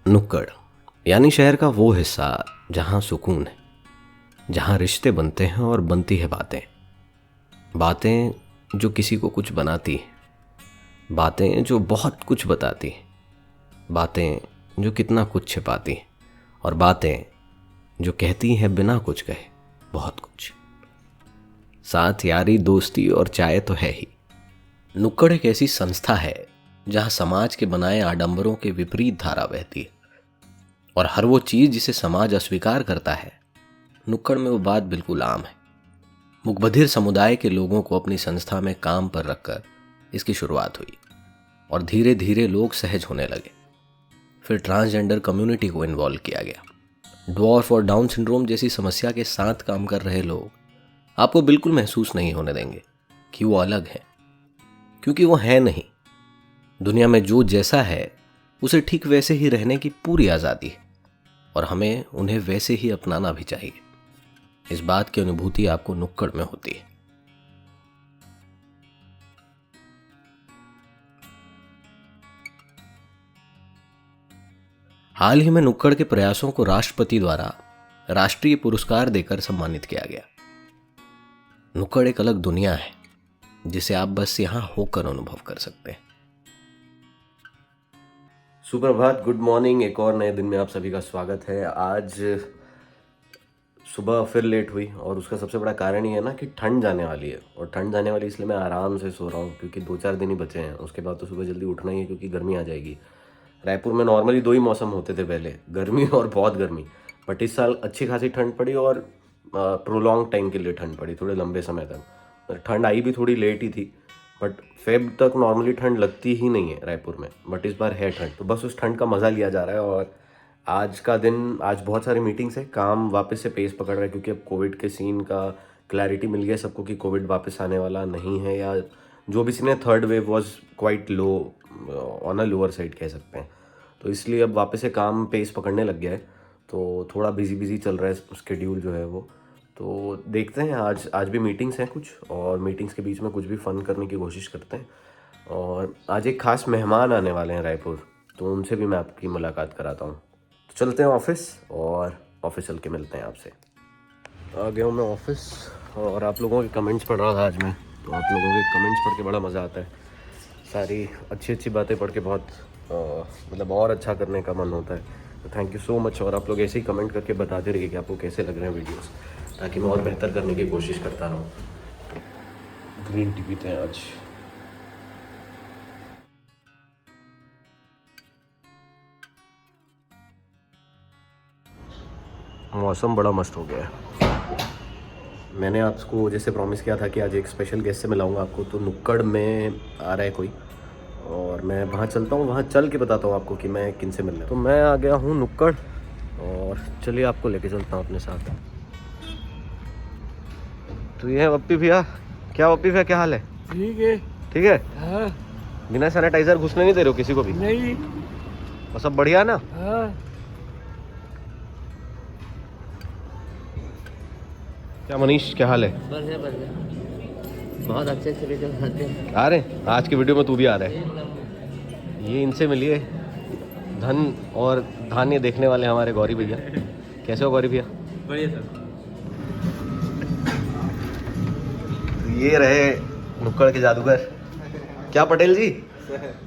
नुक्कड़ यानी शहर का वो हिस्सा जहाँ सुकून है, जहाँ रिश्ते बनते हैं और बनती है बातें। बातें जो किसी को कुछ बनाती हैं, बातें जो बहुत कुछ बताती हैं, बातें जो कितना कुछ छिपाती हैं, और बातें जो कहती हैं बिना कुछ कहे बहुत कुछ। साथ यारी, दोस्ती और चाय तो है ही। नुक्कड़ एक ऐसी संस्था है जहाँ समाज के बनाए आडंबरों के विपरीत धारा बहती है, और हर वो चीज जिसे समाज अस्वीकार करता है, नुक्कड़ में वो बात बिल्कुल आम है। मुकबधिर समुदाय के लोगों को अपनी संस्था में काम पर रखकर इसकी शुरुआत हुई और धीरे धीरे लोग सहज होने लगे। फिर ट्रांसजेंडर कम्युनिटी को इन्वॉल्व किया गया। ड्वार्फ और डाउन सिंड्रोम जैसी समस्या के साथ काम कर रहे लोग आपको बिल्कुल महसूस नहीं होने देंगे कि वो अलग है, क्योंकि वो है नहीं। दुनिया में जो जैसा है उसे ठीक वैसे ही रहने की पूरी आज़ादी है, और हमें उन्हें वैसे ही अपनाना भी चाहिए। इस बात की अनुभूति आपको नुक्कड़ में होती है। हाल ही में नुक्कड़ के प्रयासों को राष्ट्रपति द्वारा राष्ट्रीय पुरस्कार देकर सम्मानित किया गया। नुक्कड़ एक अलग दुनिया है जिसे आप बस यहां होकर अनुभव कर सकते हैं। सुप्रभात, गुड मॉर्निंग। एक और नए दिन में आप सभी का स्वागत है। आज सुबह फिर लेट हुई, और उसका सबसे बड़ा कारण ये है ना कि ठंड जाने वाली है। और ठंड जाने वाली इसलिए मैं आराम से सो रहा हूँ, क्योंकि 2-4 दिन ही बचे हैं। उसके बाद तो सुबह जल्दी उठना ही है, क्योंकि गर्मी आ जाएगी। रायपुर में नॉर्मली 2 ही मौसम होते थे पहले, गर्मी और बहुत गर्मी। बट इस साल अच्छी खासी ठंड पड़ी, और प्रोलॉन्ग टाइम के लिए ठंड पड़ी, थोड़े लंबे समय तक। ठंड आई भी थोड़ी लेट ही थी, बट फेब तक नॉर्मली ठंड लगती ही नहीं है रायपुर में, बट इस बार है ठंड। तो बस उस ठंड का मज़ा लिया जा रहा है। और आज का दिन, आज बहुत सारी मीटिंग्स है, काम वापस से पेस पकड़ रहा है, क्योंकि अब कोविड के सीन का क्लैरिटी मिल गया सबको कि कोविड वापस आने वाला नहीं है, या जो भी सीन है, third wave was quite low, on a lower side कह सकते हैं। तो इसलिए अब वापस से काम पेस पकड़ने लग गया है, तो थोड़ा बिजी चल रहा है स्केड्यूल जो है वो। तो देखते हैं, आज भी मीटिंग्स हैं कुछ, और मीटिंग्स के बीच में कुछ भी फ़न करने की कोशिश करते हैं। और आज एक ख़ास मेहमान आने वाले हैं रायपुर, तो उनसे भी मैं आपकी मुलाकात कराता हूँ। तो चलते हैं ऑफिस, और ऑफिस चल के मिलते हैं आपसे। आ गया हूँ मैं ऑफिस, और आप लोगों के कमेंट्स पढ़ रहा था आज मैं। तो आप लोगों के कमेंट्स पढ़ के बड़ा मज़ा आता है। सारी अच्छी बातें पढ़ के बहुत मतलब और अच्छा करने का मन होता है। तो थैंक यू सो मच। और आप लोग ऐसे ही कमेंट करके बताते रहिए कि आपको कैसे लग रहे हैं वीडियोस, ताकि मैं और बेहतर करने की कोशिश करता रहूँ। ग्रीन टी पीते हैं आज। मौसम बड़ा मस्त हो गया है। मैंने आपको जैसे प्रॉमिस किया था कि आज एक स्पेशल गेस्ट से मिलाऊंगा आपको, तो नुक्कड़ में आ रहा है कोई, और मैं वहाँ चलता हूँ, वहाँ चल के बताता हूँ आपको कि मैं किन से मिलना है। तो मैं आ गया हूँ नुक्कड़, और चलिए आपको लेके चलता हूँ अपने साथ। तो ये है वप्पी भैया। क्या वप्पी भैया, क्या हाल है? ठीक है। ठीक है। हाँ। बिना सैनिटाइजर घुसने नहीं दे रहे हो किसी को भी? नहीं। और सब बढ़िया ना? हाँ। क्या मनीष, क्या हाल है? बढ़िया बढ़िया, बहुत अच्छे से वीडियो बनाते हैं। आ रहे आज की वीडियो में तू भी आ रहा है। ये इनसे मिलिए, धन और धान्य देखने वाले हमारे गौरी भैया। कैसे हो गौरी भैया? बढ़िया सर। ये रहे नुक्कड़ के जादूगर। क्या पटेल जी,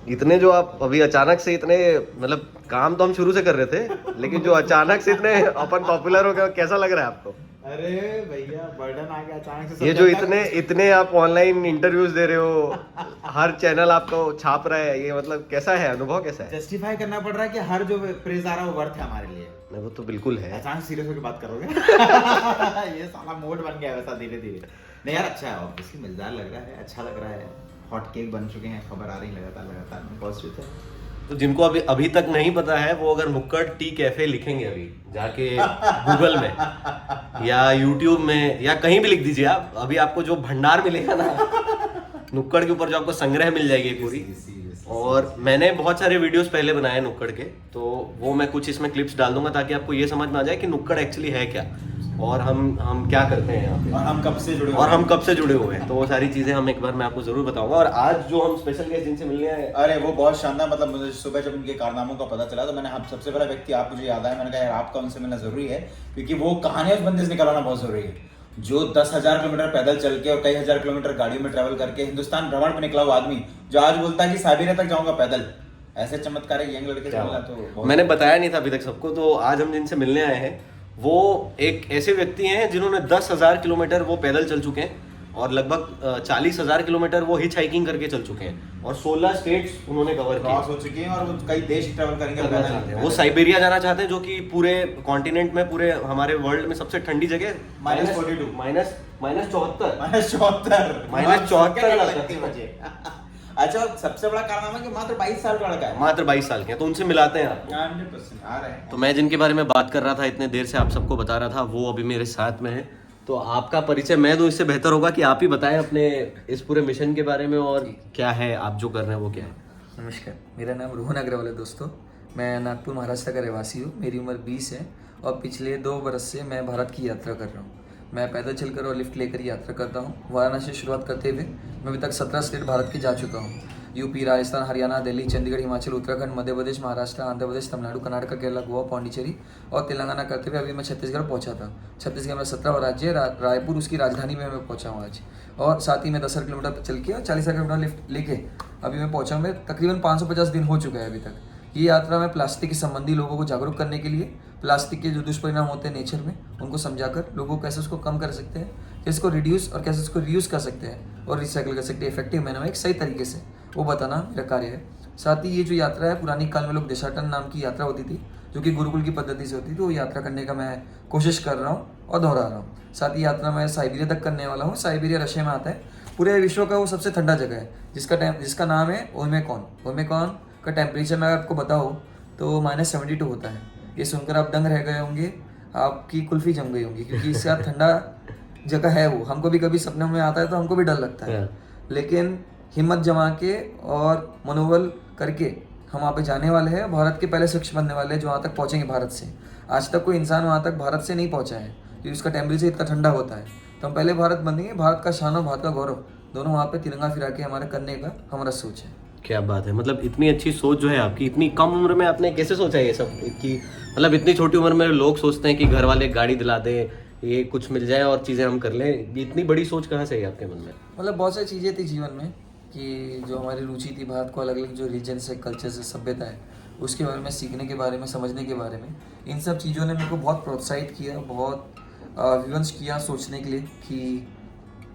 इतने जो आप अभी अचानक से इतने, मतलब काम तो हम शुरू से कर रहे थे, लेकिन जो अचानक से इतने अपन पॉपुलर हो गए, कैसा लग रहा है आपको? अरे भैया, बर्डन आ गया अचानक से। ये जो इतने आप ऑनलाइन इंटरव्यूज दे रहे हो, हर चैनल आपको छाप रहा है, ये मतलब कैसा है अनुभव, कैसा है? जस्टिफाई करना पड़ रहा है कि हर जो प्रेज आ रहा है वो वर्थ है हमारे लिए। नहीं, वो तो बिल्कुल है। अचानक सीरियस होकर बात करोगे? ये साला मोड बन गया वैसा धीरे धीरे। नहीं यार, अच्छा है, ऑब्वियसली मजेदार लग रहा है, अच्छा लग रहा है। हॉट केक बन चुके हैं, खबर आ रही लगातार पॉजिटिव है। तो जिनको अभी तक नहीं पता है, वो अगर नुक्कड़ टी कैफे लिखेंगे अभी जाके गूगल में या यूट्यूब में या कहीं भी लिख दीजिए आप, अभी आपको जो भंडार मिलेगा ना नुक्कड़ के ऊपर, जो आपको संग्रह मिल जाएगी पूरी। और मैंने बहुत सारे वीडियोस पहले बनाए नुक्कड़ के, तो वो मैं कुछ इसमें क्लिप्स डाल दूंगा, ताकि आपको ये समझ में आ जाए कि नुक्कड़ एक्चुअली है क्या। और हम क्या करते हैं यहाँ पे, और हम कब से जुड़े और हम कब से जुड़े हुए हैं, तो वो सारी चीज़ें हम एक बार मैं आपको ज़रूर बताऊंगा। और आज जो हम स्पेशल गेस्ट जिनसे मिलने आए, अरे वो बहुत शानदार, मतलब मुझे सुबह जब उनके कारनामों का पता चला तो मैंने आप सबसे पहला व्यक्ति आप मुझे याद आया, मैंने कहा यार आपका उनसे मिलना जरूरी है, क्योंकि वो कहानियां उस बंदे से निकलवाना बहुत जरूरी है जो 10,000 किलोमीटर पैदल चल के और कई हजार किलोमीटर गाड़ियों में ट्रैवल करके हिंदुस्तान भ्रमण पे निकला हुआ आदमी जो आज बोलता है कि साइबेरिया तक जाऊंगा पैदल। ऐसे चमत्कार यंग लड़के से मिला तो बहुत- मैंने बताया नहीं था अभी तक सबको, तो आज हम जिनसे मिलने आए हैं वो एक ऐसे व्यक्ति हैं जिन्होंने 10,000 किलोमीटर वो पैदल चल चुके हैं और लगभग 40,000 किलोमीटर वो हिच हाइकिंग करके चल चुके हैं और 16 स्टेट्स उन्होंने कवर क्रॉस किए। हो चुके हैं और वो कई देश ट्रैवल करेंगे करना चाहते हैं। वो साइबेरिया जाना चाहते हैं, जो कि पूरे कॉन्टिनेंट में, पूरे हमारे वर्ल्ड में सबसे ठंडी जगह -42 माइनस -74 -74 लगती है मुझे। अच्छा, सबसे बड़ा कारनामा है कि मात्र 22 साल का लड़का है। मात्र 22 साल के हैं, तो उनसे मिलाते हैं आप। 100% आ रहे हैं। तो मैं जिनके बारे में बात कर रहा था इतने देर से, आप सबको बता रहा था, वो अभी मेरे साथ में है। तो आपका परिचय मैं दूं इससे बेहतर होगा कि आप ही बताएं अपने इस पूरे मिशन के बारे में और क्या है आप जो कर रहे हैं वो क्या है। नमस्कार, मेरा नाम रोहन अग्रवाल है दोस्तों। मैं नागपुर महाराष्ट्र का रहवासी हूँ। मेरी उम्र 20 है और पिछले 2 बरस से मैं भारत की यात्रा कर रहा हूँ। मैं पैदल चलकर और लिफ्ट लेकर यात्रा करता हूँ। वाराणसी से शुरुआत करते हुए मैं अभी तक 17 स्टेट भारत के जा चुका हूँ। यूपी, राजस्थान, हरियाणा, दिल्ली, चंडीगढ़, हिमाचल, उत्तराखंड, मध्य प्रदेश, महाराष्ट्र, आंध्र प्रदेश, तमिलनाडु, कर्नाटक, केरला, गोवा, पांडिचेरी और तेलंगाना करते हुए अभी मैं छत्तीसगढ़ पहुंचा था। छत्तीसगढ़ में 17वां राज्य है। रायपुर उसकी राजधानी में मैं पहुंचा हूँ आज। और साथ ही मैं 10 किलोमीटर चल के और 40 किलोमीटर लिफ्ट लेके अभी मैं पहुंचा हूँ। मैं तकरीबन 550 दिन हो चुका है अभी तक। ये यात्रा में प्लास्टिक के संबंधी लोगों को जागरूक करने के लिए, प्लास्टिक के जो दुष्परिणाम होते हैं नेचर में, उनको समझाकर लोगों को कैसे उसको कम कर सकते हैं, कैसे इसको रिड्यूस और कैसे इसको रीयूज़ कर सकते हैं और रिसाइकिल कर सकते हैं इफेक्टिव मैनर में, एक सही तरीके से, वो बताना मेरा कार्य है। साथ ही ये जो यात्रा है, पुरानी काल में लोग देशाटन नाम की यात्रा होती थी जो कि गुरुकुल की पद्धति से होती थी, वो यात्रा करने का मैं कोशिश कर रहा हूँ और दोहरा रहा हूँ। साथ ही यात्रा मैं साइबेरिया तक करने वाला हूँ। साइबेरिया रशिया में आता है। पूरे विश्व का वो सबसे ठंडा जगह है जिसका नाम है ओमेकॉन। ओमेकॉन का टेम्परेचर मैं आपको बताऊँ तो -72 होता है। ये सुनकर आप दंग रह गए होंगे, आपकी कुल्फी जम गई होंगी, क्योंकि इससे आप ठंडा जगह है वो। हमको भी कभी सपने में आता है तो हमको भी डर लगता है, लेकिन हिम्मत जमा के और मनोबल करके हम वहाँ पे जाने वाले हैं। भारत के पहले शख्स बनने वाले हैं जो वहाँ तक पहुँचेंगे भारत से। आज तक कोई इंसान वहाँ तक भारत से नहीं पहुँचा है क्योंकि उसका टेम्परेचर इतना ठंडा होता है। तो हम पहले भारत बनेंगे। भारत का शान और भारत का गौरव दोनों वहाँ पे तिरंगा फिरा के हमारे करने का हमारा सोच है। क्या बात है, मतलब इतनी अच्छी सोच जो है आपकी, इतनी कम उम्र में आपने कैसे सोचा ये सब कि मतलब इतनी छोटी उम्र में लोग सोचते हैं कि घर वाले गाड़ी दिला दे, ये कुछ मिल जाए और चीज़ें हम कर लें, ये इतनी बड़ी सोच कहाँ से आई आपके मन में? मतलब बहुत सारी चीज़ें थी जीवन में कि जो हमारी रुचि थी, भारत को अलग अलग जो रीजन से, कल्चर से, सभ्यता है उसके बारे में सीखने के बारे में, समझने के बारे में, इन सब चीज़ों ने मेरे को बहुत प्रोत्साहित किया, बहुत विवंश किया सोचने के लिए कि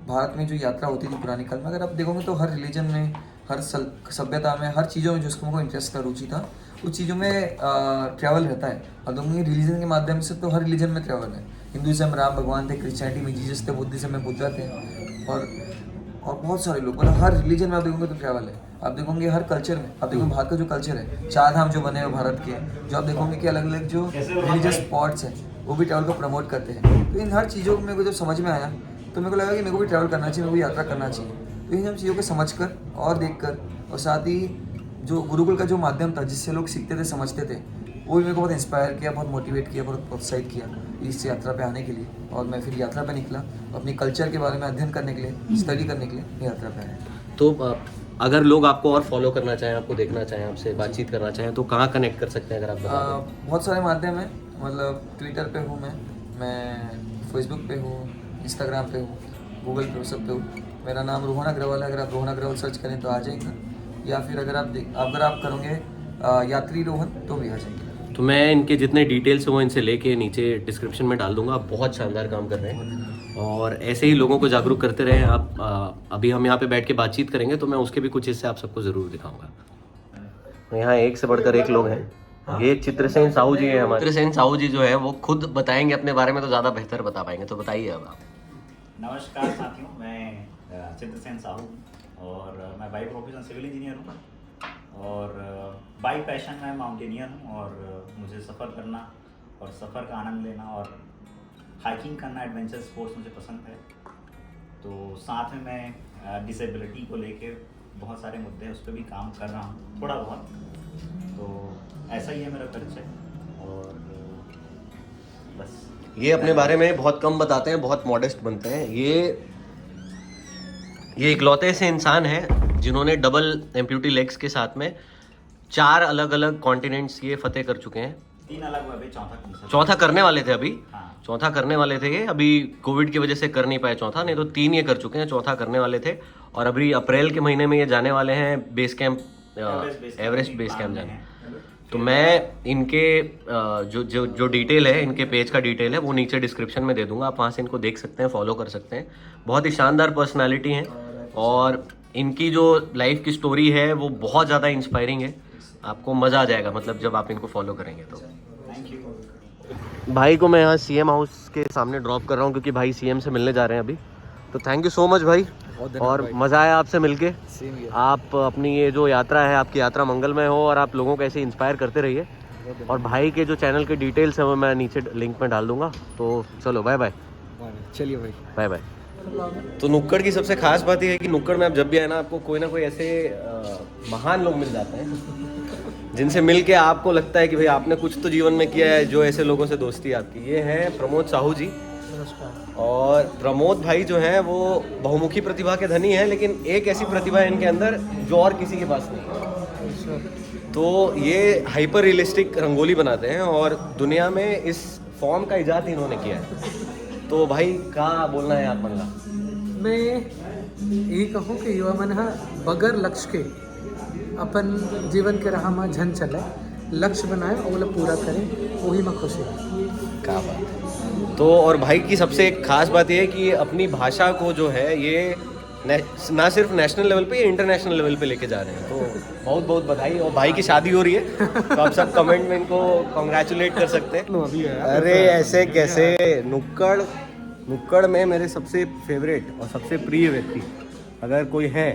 भारत में जो यात्रा होती थी पुराने काल में, अगर आप देखोगे तो हर रिलीजन में, हर सभ्यता में, हर चीज़ों में जो उसको इंटरेस्ट था, रुचि था, उस चीज़ों में ट्रैवल रहता है। और देखोगे रिलीजन के माध्यम से तो हर रिलीजन में ट्रैवल है। हिंदुइज्म में राम भगवान थे, क्रिश्चियनिटी में जीसस थे, बुद्धिज्म में बुद्धा थे और बहुत सारे लोग, मतलब हर रिलीजन में आप देखोगे तो ट्रैवल है। आप देखोगे हर कल्चर में, आप देखोगे भारत का जो कल्चर है, 4 धाम जो बने हुए भारत के, जो आप देखोगे कि अलग अलग जो रिलीजियस स्पॉट्स हैं वो भी ट्रैवल को प्रमोट करते हैं। तो इन हर चीज़ों को मेरे को जब समझ में आया तो मेरे को लगा कि मेरे को भी ट्रैवल करना चाहिए, मेरे को भी यात्रा करना चाहिए। तो इन सब चीज़ों को समझकर और देखकर, और साथ ही जो गुरुकुल का जो माध्यम था जिससे लोग सीखते थे, समझते थे, वो भी मेरे को बहुत इंस्पायर किया, बहुत मोटिवेट किया, बहुत प्रोत्साहित किया इस यात्रा पे आने के लिए। और मैं फिर यात्रा पे निकला अपनी कल्चर के बारे में अध्ययन करने के लिए, स्टडी करने के लिए मैं यात्रा पे आया। तो अगर लोग आपको और फॉलो करना चाहें, आपको देखना चाहें, आपसे बातचीत करना चाहें, तो कहाँ कनेक्ट कर सकते हैं अगर आप बता दें? बहुत सारे माध्यम हैं, मतलब ट्विटर पे हूँ मैं फेसबुक पे हूँ, इंस्टाग्राम पे हूँ, गूगल पे सब पे हूँ। मेरा नाम रोहन अग्रवाल है। अगर आप रोहन अग्रवाल सर्च करें तो आ जाएगा, या फिर अगर आप करोगे यात्री रोहन तो भी आ जाएंगे। तो मैं इनके जितने डिटेल्स हैं वो इनसे लेके नीचे डिस्क्रिप्शन में डाल दूंगा। आप बहुत शानदार काम कर रहे हैं और ऐसे ही लोगों को जागरूक करते रहें आप। अभी हम यहाँ पे बैठ के बातचीत करेंगे तो मैं उसके भी कुछ हिस्से आप सबको ज़रूर दिखाऊंगा। तो यहाँ एक से बढ़कर एक लोग हैं। ये चित्रसेन साहू जी हैं हमारे। चित्रसेन साहू जी जो है वो खुद बताएंगे अपने बारे में, तो ज़्यादा बेहतर बता पाएंगे, तो बताइए अब आप। नमस्कार साथियों, मैं चित्रसेन साहू हूँ और मैं बाई प्रोफेशन सिविल इंजीनियर हूँ और बाई पैशन मैं माउंटेनियर हूँ और मुझे सफ़र करना और सफ़र का आनंद लेना और हाइकिंग करना, एडवेंचर स्पोर्ट्स मुझे पसंद है। तो साथ में मैं डिसेबिलिटी को लेके बहुत सारे मुद्दे हैं, उस पर भी काम कर रहा हूँ थोड़ा बहुत। तो ऐसा ही है मेरा परिचय और बस। ये अपने बारे में बहुत कम बताते हैं, बहुत मॉडेस्ट बनते हैं। ये इकलौते से इंसान हैं जिन्होंने डबल एम्प्यूटी लेग्स के साथ में 4 अलग अलग कॉन्टिनेंट्स ये फतेह कर चुके हैं। 3 अलग हुआ, अभी चौथा चौथा करने वाले थे अभी। हाँ। चौथा करने वाले थे ये, अभी कोविड की वजह से कर नहीं पाए चौथा, नहीं तो 3 ये कर चुके हैं, चौथा करने वाले थे। और अभी अप्रैल के महीने में ये जाने वाले हैं base camp, Everest base camp जाने। तो मैं इनके जो डिटेल है, इनके पेज का डिटेल है, वो नीचे डिस्क्रिप्शन में दे दूंगा, आप वहाँ से इनको देख सकते हैं, फॉलो कर सकते हैं। बहुत ही शानदार पर्सनालिटी हैं और इनकी जो लाइफ की स्टोरी है वो बहुत ज़्यादा इंस्पायरिंग है। आपको मज़ा आ जाएगा मतलब जब आप इनको फॉलो करेंगे तो। Thank you. भाई को मैं यहाँ सीएम हाउस के सामने ड्रॉप कर रहा हूँ क्योंकि भाई सीएम से मिलने जा रहे हैं अभी। तो थैंक यू सो मच भाई, और मज़ा आया आपसे मिलके। आप अपनी ये जो यात्रा है, आपकी यात्रा मंगलमय हो और आप लोगों को ऐसे इंस्पायर करते रहिए। और भाई के जो चैनल के डिटेल्स हैं वो मैं नीचे लिंक में डाल दूंगा। तो चलो बाय बाय। चलिए भाई, बाय बाय। तो नुक्कड़ की सबसे खास बात यह है कि नुक्कड़ में आप जब भी आए ना, आपको कोई ना कोई ऐसे महान लोग मिल जाते हैं जिनसे मिल के आपको लगता है कि भाई आपने कुछ तो जीवन में किया है, जो ऐसे लोगों से दोस्ती आपकी। ये हैं प्रमोद साहू जी। और प्रमोद भाई जो हैं वो बहुमुखी प्रतिभा के धनी हैं, लेकिन एक ऐसी प्रतिभा है इनके अंदर जो और किसी के पास नहीं है। तो ये हाइपर रियलिस्टिक रंगोली बनाते हैं और दुनिया में इस फॉर्म का इजाद इन्होंने किया है। तो भाई क्या बोलना है आप मनला? मैं यही कहूँ कि युवा मन बगैर लक्ष्य के अपन जीवन के राह में झन चले, लक्ष्य बनाए और वो पूरा करें, वही में खुशी है। क्या बात है। तो और भाई की सबसे एक खास बात यह है कि अपनी भाषा को जो है ये ना सिर्फ नेशनल लेवल पे, इंटरनेशनल लेवल पे लेके जा रहे हैं। तो बहुत बहुत बधाई। और भाई की शादी हो रही है तो आप सब कमेंट में इनको कॉन्ग्रेचुलेट कर सकते हैं। अरे ऐसे कैसे? नुक्कड़ में मेरे सबसे फेवरेट और सबसे प्रिय व्यक्ति अगर कोई है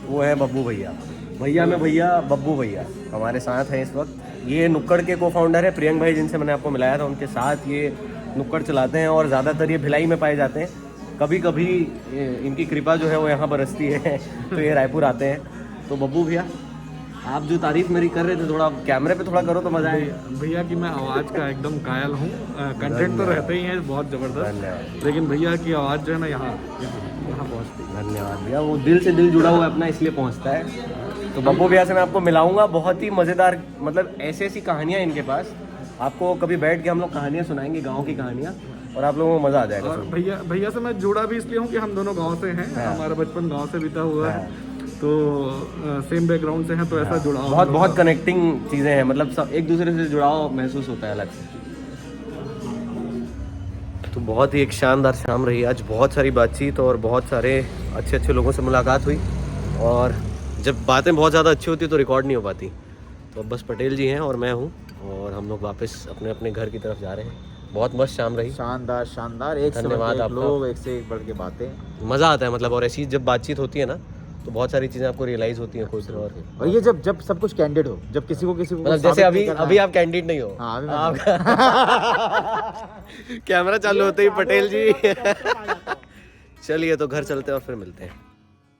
वो है बब्बू भैया। भैया में भैया बब्बू भैया हमारे साथ हैं इस वक्त। ये नुक्कड़ के को फाउंडर है प्रियंक भाई, जिनसे मैंने आपको मिलाया था। उनके साथ ये नुक्कड़ चलाते हैं और ज़्यादातर ये भिलाई में पाए जाते हैं। कभी कभी इनकी कृपा जो है वो यहाँ बरसती है तो ये रायपुर आते हैं। तो बब्बू भैया, आप जो तारीफ मेरी कर रहे थे, थोड़ा कैमरे पे थोड़ा करो तो मज़ा आएगा। भैया की मैं आवाज़ का एकदम कायल हूँ। कंटेंट तो रहते ही है बहुत ज़बरदस्त, धन्यवाद। लेकिन भैया की आवाज़ जो है ना यहाँ पहुँचती है। धन्यवाद भैया, वो दिल से दिल जुड़ा हुआ है अपना, इसलिए पहुँचता है। तो बब्बू भैया से मैं आपको मिलाऊंगा। बहुत ही मज़ेदार, मतलब ऐसी ऐसी कहानियाँ इनके पास, आपको कभी बैठ के हम लोग कहानियाँ सुनाएंगे, गाँव की कहानियाँ, और आप लोगों को मज़ा आ जाएगा। और भैया से मैं जुड़ा भी इसलिए हूँ कि हम दोनों गांव से हैं। हमारा बचपन गांव से बीता हुआ है, तो सेम बैकग्राउंड से हैं, तो ऐसा जुड़ाव बहुत बहुत कनेक्टिंग चीज़ें हैं, मतलब सब एक दूसरे से जुड़ाव महसूस होता है अलग से। तो बहुत ही एक शानदार शाम रही आज, बहुत सारी बातचीत और बहुत सारे अच्छे अच्छे लोगों से मुलाकात हुई। और जब बातें बहुत ज़्यादा अच्छी होती तो रिकॉर्ड नहीं हो पाती। तो अब बस पटेल जी हैं और मैं हूँ, और हम लोग वापस अपने अपने घर की तरफ जा रहे हैं। बहुत मस्त शाम रही। शानदार शानदार, एक से धन्यवाद बढ़ के एक आपका। लोग, एक से एक बढ़ के बातें। मज़ा आता है मतलब, और ऐसी जब बातचीत होती है ना तो बहुत सारी चीज़ें आपको रियलाइज़ होती हैं खुद। और ये जब सब कुछ कैंडिड हो, जब किसी को मतलब जैसे अभी आप कैंडिडेट नहीं हो। हाँ, अभी मैं आप कैमरा चालू होते ही पटेल जी चलिए तो घर चलते हैं और फिर मिलते हैं।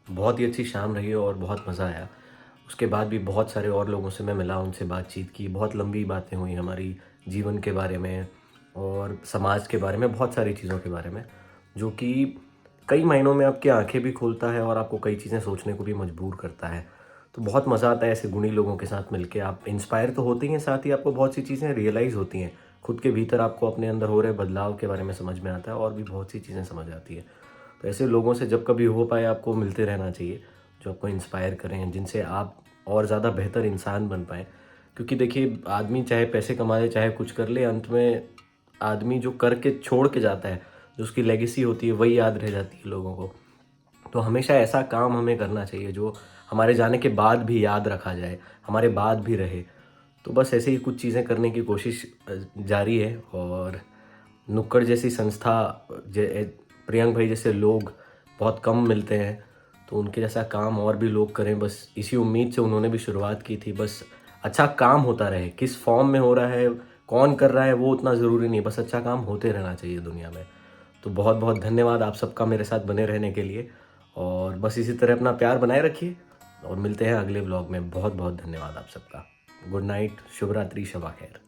बहुत ही अच्छी शाम रही और बहुत मज़ा आया। उसके बाद भी बहुत सारे और लोगों से मैं मिला, उनसे बातचीत की, बहुत लंबी बातें हुई हमारी जीवन के बारे में और समाज के बारे में, बहुत सारी चीज़ों के बारे में, जो कि कई महीनों में आपकी आंखें भी खोलता है और आपको कई चीज़ें सोचने को भी मजबूर करता है। तो बहुत मज़ा आता है ऐसे गुणी लोगों के साथ मिलके। आप इंस्पायर तो होते ही हैं, साथ ही आपको बहुत सी चीज़ें रियलाइज़ होती हैं खुद के भीतर, आपको अपने अंदर हो रहे बदलाव के बारे में समझ में आता है और भी बहुत सी चीज़ें समझ आती है। तो ऐसे लोगों से जब कभी हो पाए आपको मिलते रहना चाहिए, जो आपको इंस्पायर करें, जिनसे आप और ज़्यादा बेहतर इंसान बन पाएँ। क्योंकि देखिए, आदमी चाहे पैसे कमा ले, चाहे कुछ कर ले, अंत में आदमी जो करके छोड़ के जाता है, जो उसकी लेगेसी होती है, वही याद रह जाती है लोगों को। तो हमेशा ऐसा काम हमें करना चाहिए जो हमारे जाने के बाद भी याद रखा जाए, हमारे बाद भी रहे। तो बस ऐसे ही कुछ चीज़ें करने की कोशिश जारी है। और नुक्कड़ जैसी संस्था, प्रियंक भाई जैसे लोग बहुत कम मिलते हैं, तो उनके जैसा काम और भी लोग करें, बस इसी उम्मीद से उन्होंने भी शुरुआत की थी। बस अच्छा काम होता रहे, किस फॉर्म में हो रहा है, कौन कर रहा है, वो उतना ज़रूरी नहीं, बस अच्छा काम होते रहना चाहिए दुनिया में। तो बहुत बहुत धन्यवाद आप सबका मेरे साथ बने रहने के लिए, और बस इसी तरह अपना प्यार बनाए रखिए, और मिलते हैं अगले व्लॉग में। बहुत बहुत धन्यवाद आप सबका। गुड नाइट, शुभ रात्रि, शब खैर।